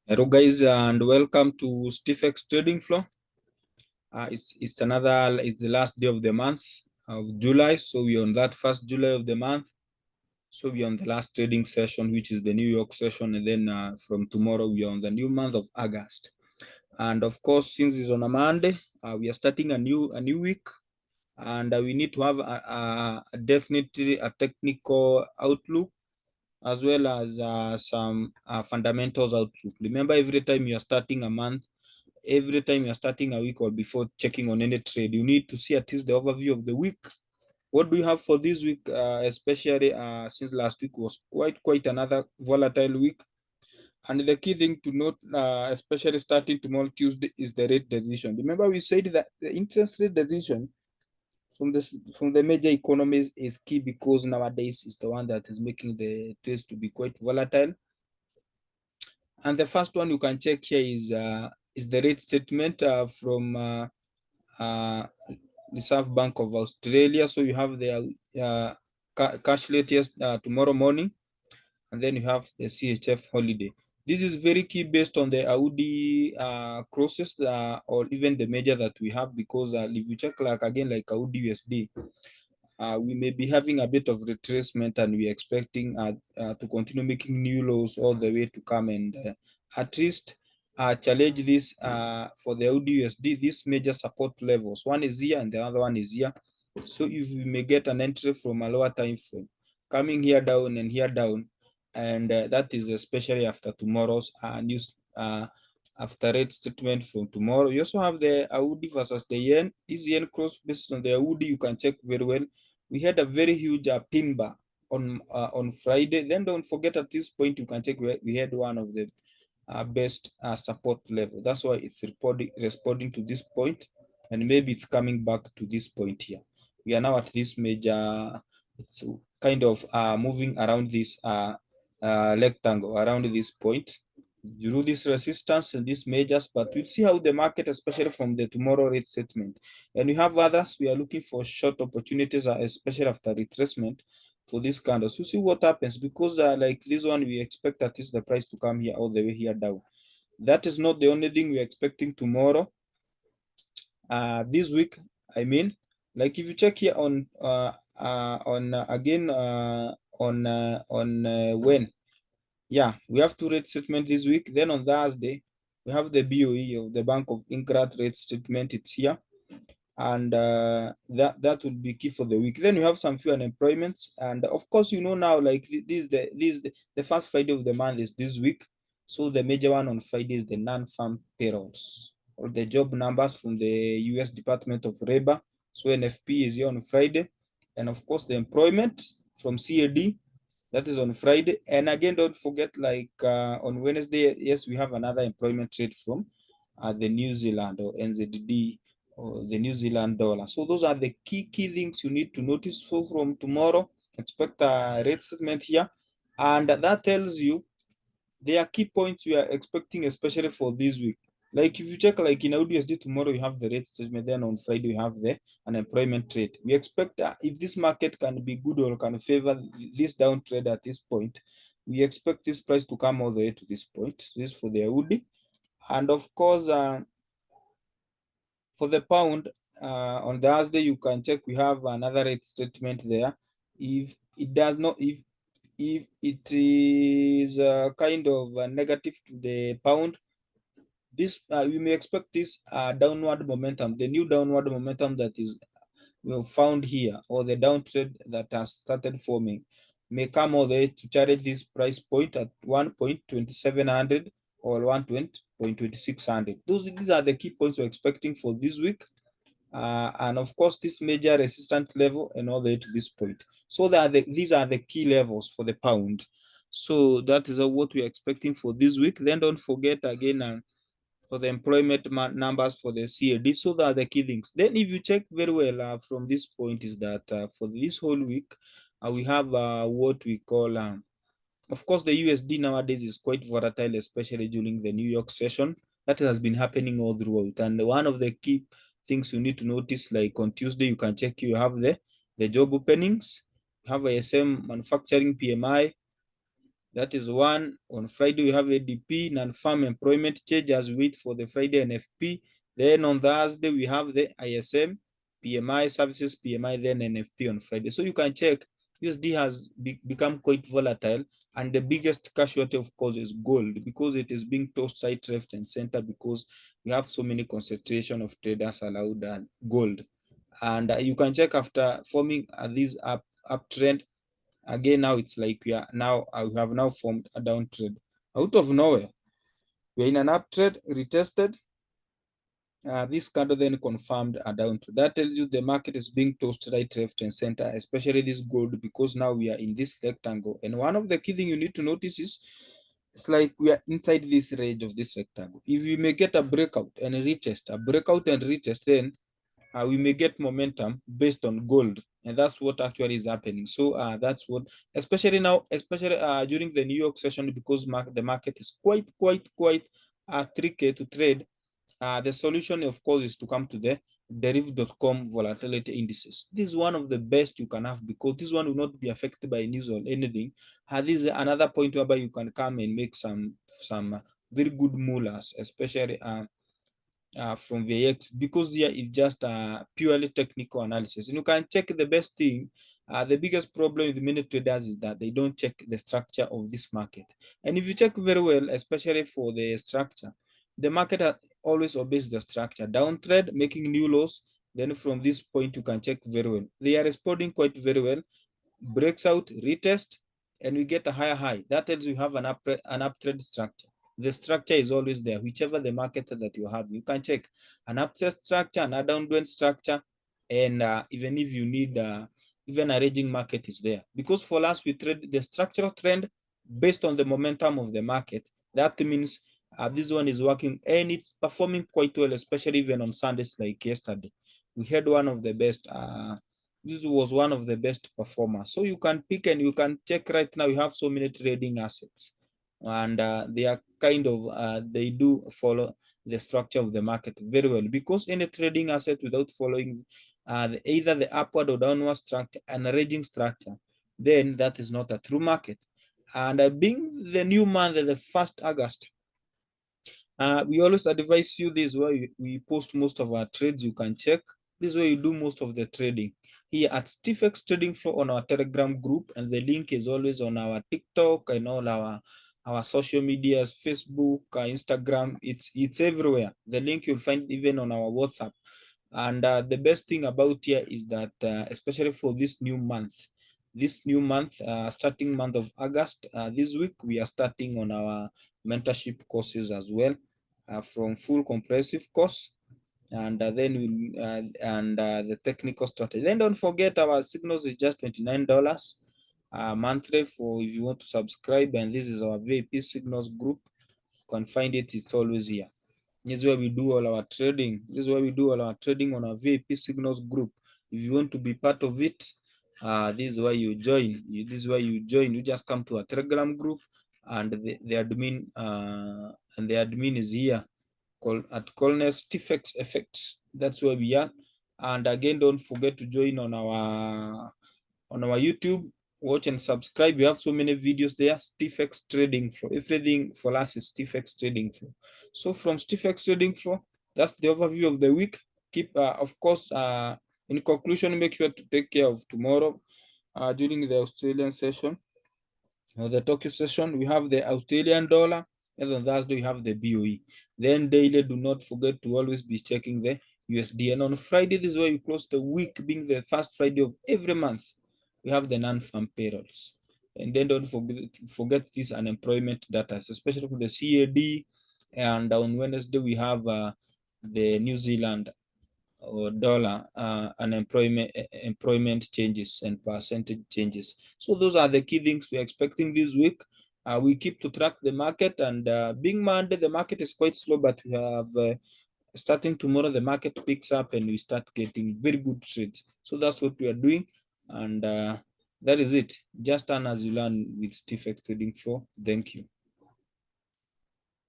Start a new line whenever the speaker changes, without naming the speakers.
Hello guys and welcome to StiffX Trading Floor. It's the last day of the month of July, so we're on that first July of the month. So we're on the last trading session, which is the New York session, and then from tomorrow we are on the new month of August. And of course, since it's on a Monday, we are starting a new week, and we need to have definitely a technical outlook as well as some fundamentals outlook. Remember, every time you are starting a month, every time you're starting a week or before checking on any trade, you need to see at least the overview of the week. What do we have for this week, especially since last week was quite another volatile week? And the key thing to note, especially starting tomorrow Tuesday, is the rate decision. Remember, we said that the interest rate decision from the major economies is key because nowadays is the one that is making the trades to be quite volatile. And the first one you can check here is the rate statement from Reserve Bank of Australia. So you have the cash latest tomorrow morning, and then you have the CHF holiday. This is very key based on the Audi crosses or even the major that we have, because if you check like Audi USD, we may be having a bit of retracement, and we're expecting to continue making new lows all the way to come and at least challenge this for the USD, these major support levels. One is here and the other one is here. So if we may get an entry from a lower time frame, coming here down and here down, and that is especially after tomorrow's news, after rate statement from tomorrow. You also have the Audi versus the yen. This yen cross based on the Audi, you can check very well. We had a very huge pin bar on Friday. Then don't forget, at this point you can check we had one of the best support level. That's why it's responding to this point, and maybe it's coming back to this point here. We are now at this major. It's kind of moving around this rectangle around this point through this resistance and these majors, but we'll see how the market, especially from the tomorrow rate statement. And we have others. We are looking for short opportunities, especially after retracement for this candles. We'll see what happens, because like this one, we expect at least the price to come here all the way here down. That is not the only thing we're expecting tomorrow. This week, I mean, like if you check here on when, yeah, we have two rate statement this week. Then on Thursday, we have the BOE of the Bank of England rate statement. It's here, and that will be key for the week. Then we have some few unemployments, and of course, now, like the first Friday of the month is this week. So the major one on Friday is the non-farm payrolls, or the job numbers from the US Department of Labor. So NFP is here on Friday, and of course the employment from CAD, that is on Friday. And again, don't forget, like on Wednesday, yes, we have another employment rate from the New Zealand or NZD, or the New Zealand dollar. So those are the key things you need to notice. So from tomorrow, expect a rate statement here, and that tells you there are key points we are expecting, especially for this week. Like if you check, like in USD tomorrow, you have the rate statement. Then on Friday, you have the unemployment rate. We expect if this market can be good or can favor this down trade at this point, we expect this price to come all the way to this point. This is for the AUD. And of course, for the pound, on Thursday, you can check we have another rate statement there. If it does not, if it is kind of negative to the pound, this we may expect this downward momentum, the new downward momentum that is found here, or the downtrend that has started forming, may come all the way to challenge this price point at 1.2700 or 1.2600. These are the key points we're expecting for this week. And of course, this major resistance level and all the way to this point. So these are the key levels for the pound. So that is what we are expecting for this week. Then don't forget again for the employment numbers for the CAD. So that are the key things. Then if you check very well from this point, is that for this whole week, we have what we call, of course, the USD nowadays is quite volatile, especially during the New York session. That has been happening all throughout. And one of the key things you need to notice, like on Tuesday, you can check, you have the job openings, you have ISM manufacturing PMI, That is one. On Friday, we have ADP, non-farm employment change as we wait for the Friday NFP. Then on Thursday, we have the ISM, PMI, services PMI, then NFP on Friday. So you can check USD has become quite volatile, and the biggest casualty, of course, is gold, because it is being tossed right, left, and center, because we have so many concentration of traders allowed gold. And you can check after forming this uptrend. Again, now it's like we have now formed a downtrend out of nowhere. We're in an uptrend, retested. This candle then confirmed a downtrend. That tells you the market is being tossed right, left, and center, especially this gold, because now we are in this rectangle. And one of the key things you need to notice is it's like we are inside this range of this rectangle. If we may get a breakout and a retest, then we may get momentum based on gold, and that's what actually is happening. So that's what, especially now, especially during the New York session, because the market is quite tricky to trade. The solution, of course, is to come to the deriv.com volatility indices. This is one of the best you can have, because this one will not be affected by news or anything. This is another point whereby you can come and make some very good mullahs, especially from VX, because here is just purely technical analysis. And you can check the best thing. The biggest problem with many traders is that they don't check the structure of this market. And if you check very well, especially for the structure, the market always obeys the structure. Downtrend, making new lows. Then from this point, you can check very well. They are responding quite very well. Breaks out, retest, and we get a higher high. That tells you have an uptrend structure. The structure is always there, whichever the market that you have. You can check an uptrend structure, an downtrend structure, and even if you need even a raging market is there. Because for us, we trade the structural trend based on the momentum of the market. That means this one is working and it's performing quite well, especially even on Sundays like yesterday. We had one of the best this was one of the best performers. So you can pick and you can check right now. You have so many trading assets, and they are kind of they do follow the structure of the market very well, because any trading asset without following either the upward or downward structure and a raging structure, then that is not a true market. And being the new month, the 1st August, we always advise you this way. We post most of our trades. You can check this way. You do most of the trading here at StiffX Trading Floor on our Telegram group, and the link is always on our TikTok and all our social medias, Facebook, Instagram. It's everywhere. The link you'll find even on our WhatsApp. And the best thing about here is that, especially for this new month, starting month of August, this week we are starting on our mentorship courses as well, from full comprehensive course, and then we and the technical strategy. Then don't forget our signals is just $29 monthly for if you want to subscribe, and this is our VIP signals group. You can find it; it's always here. This is where we do all our trading. This is where we do all our trading on our VIP signals group. If you want to be part of it, this is where you join. This is where you join. You just come to a Telegram group, and the admin is here at Colness TFX Effects. That's where we are. And again, don't forget to join on our YouTube. Watch and subscribe. We have so many videos there. StiffX Trading Flow. Everything for us is StiffX Trading Flow. So from StiffX Trading Flow, that's the overview of the week. Keep, of course, in conclusion, make sure to take care of tomorrow during the Australian session. The Tokyo session, we have the Australian dollar, and on Thursday we have the BOE. Then daily, do not forget to always be checking the USD. And on Friday, this is where you close the week, being the first Friday of every month. We have the non-farm payrolls. And then don't forget this unemployment data, especially for the CAD. And on Wednesday, we have the New Zealand or dollar employment changes and percentage changes. So those are the key things we're expecting this week. We keep to track the market, and being Monday, the market is quite slow, but we have starting tomorrow, the market picks up and we start getting very good trades. So that's what we are doing, and that is it. Just earn as you learn with StiffX Trading Flow. Thank you.